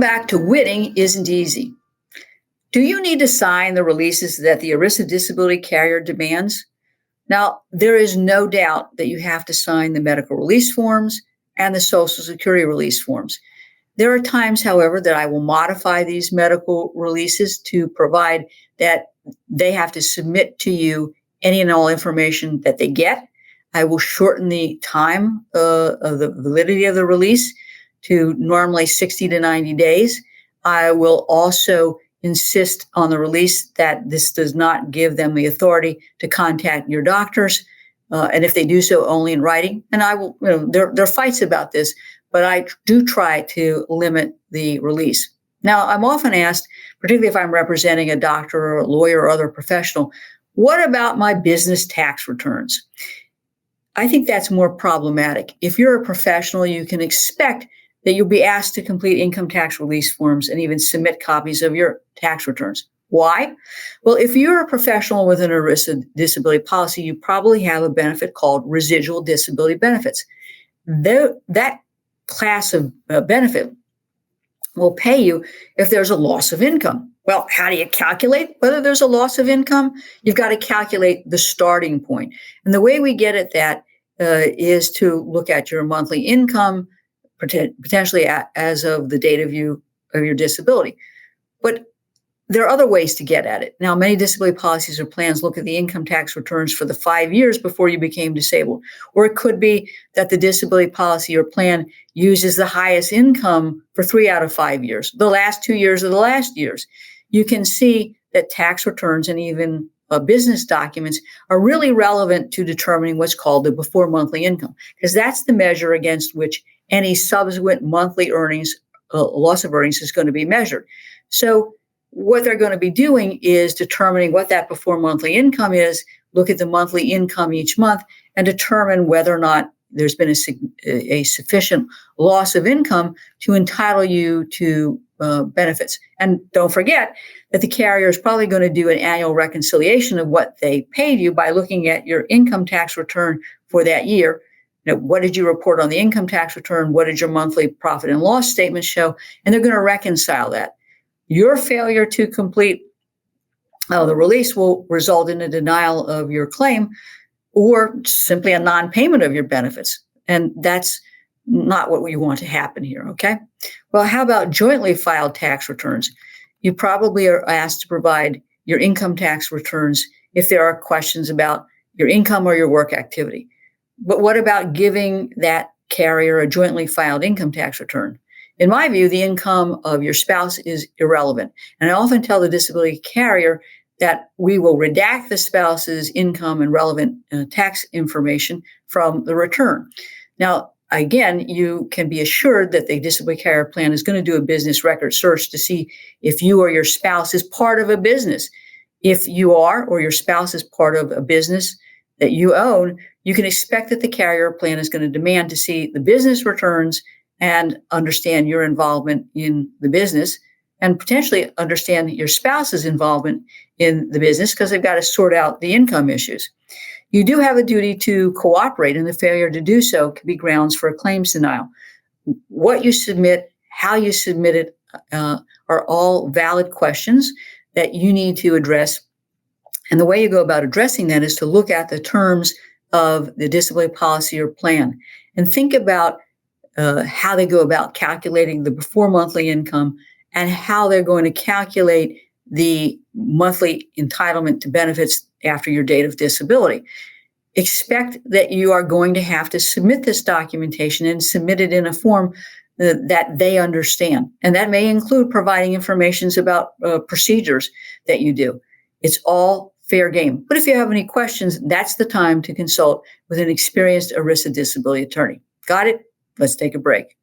Welcome back to Winning Isn't Easy. Do you need to sign the releases that the ERISA disability carrier demands? Now, there is no doubt that you have to sign the medical release forms and the Social Security release forms. There are times, however, that I will modify these medical releases to provide that they have to submit to you any and all information that they get. I will shorten the time of the validity of the release to normally 60 to 90 days. I will also insist on the release that this does not give them the authority to contact your doctors. And if they do so, only in writing. And I will, there are fights about this, but I do try to limit the release. Now, I'm often asked, particularly if I'm representing a doctor or a lawyer or other professional, what about my business tax returns? I think that's more problematic. If you're a professional, you can expect that you'll be asked to complete income tax release forms and even submit copies of your tax returns. Why? Well, if you're a professional with an ERISA disability policy, you probably have a benefit called residual disability benefits. That class of benefit will pay you if there's a loss of income. Well, how do you calculate whether there's a loss of income? You've got to calculate the starting point. And the way we get at that is to look at your monthly income, potentially as of the date of your disability. But there are other ways to get at it. Now, many disability policies or plans look at the income tax returns for the 5 years before you became disabled. Or it could be that the disability policy or plan uses the highest income for 3 out of 5 years, the last 2 years of the last years. You can see that tax returns and even business documents are really relevant to determining what's called the before monthly income, because that's the measure against which any subsequent monthly earnings, loss of earnings is going to be measured. So what they're going to be doing is determining what that before monthly income is, look at the monthly income each month, and determine whether or not there's been a sufficient loss of income to entitle you to benefits. And don't forget that the carrier is probably going to do an annual reconciliation of what they paid you by looking at your income tax return for that year. What did you report on the income tax return? What did your monthly profit and loss statement show? And they're going to reconcile that. Your failure to complete the release will result in a denial of your claim or simply a non-payment of your benefits. And that's not what we want to happen here, okay? Well, how about jointly filed tax returns? You probably are asked to provide your income tax returns if there are questions about your income or your work activity. But what about giving that carrier a jointly filed income tax return? In my view, the income of your spouse is irrelevant. And I often tell the disability carrier that we will redact the spouse's income and relevant tax information from the return. Now, again, you can be assured that the disability carrier plan is going to do a business record search to see if you or your spouse is part of a business. If you are, or your spouse is part of a business that you own, you can expect that the carrier plan is going to demand to see the business returns and understand your involvement in the business and potentially understand your spouse's involvement in the business because they've got to sort out the income issues. You do have a duty to cooperate, and the failure to do so can be grounds for a claims denial. What you submit, how you submit it are all valid questions that you need to address. And the way you go about addressing that is to look at the terms of the disability policy or plan and think about how they go about calculating the before monthly income and how they're going to calculate the monthly entitlement to benefits after your date of disability. Expect that you are going to have to submit this documentation and submit it in a form that they understand. And that may include providing information about procedures that you do. It's all fair game. But if you have any questions, that's the time to consult with an experienced ERISA disability attorney. Got it? Let's take a break.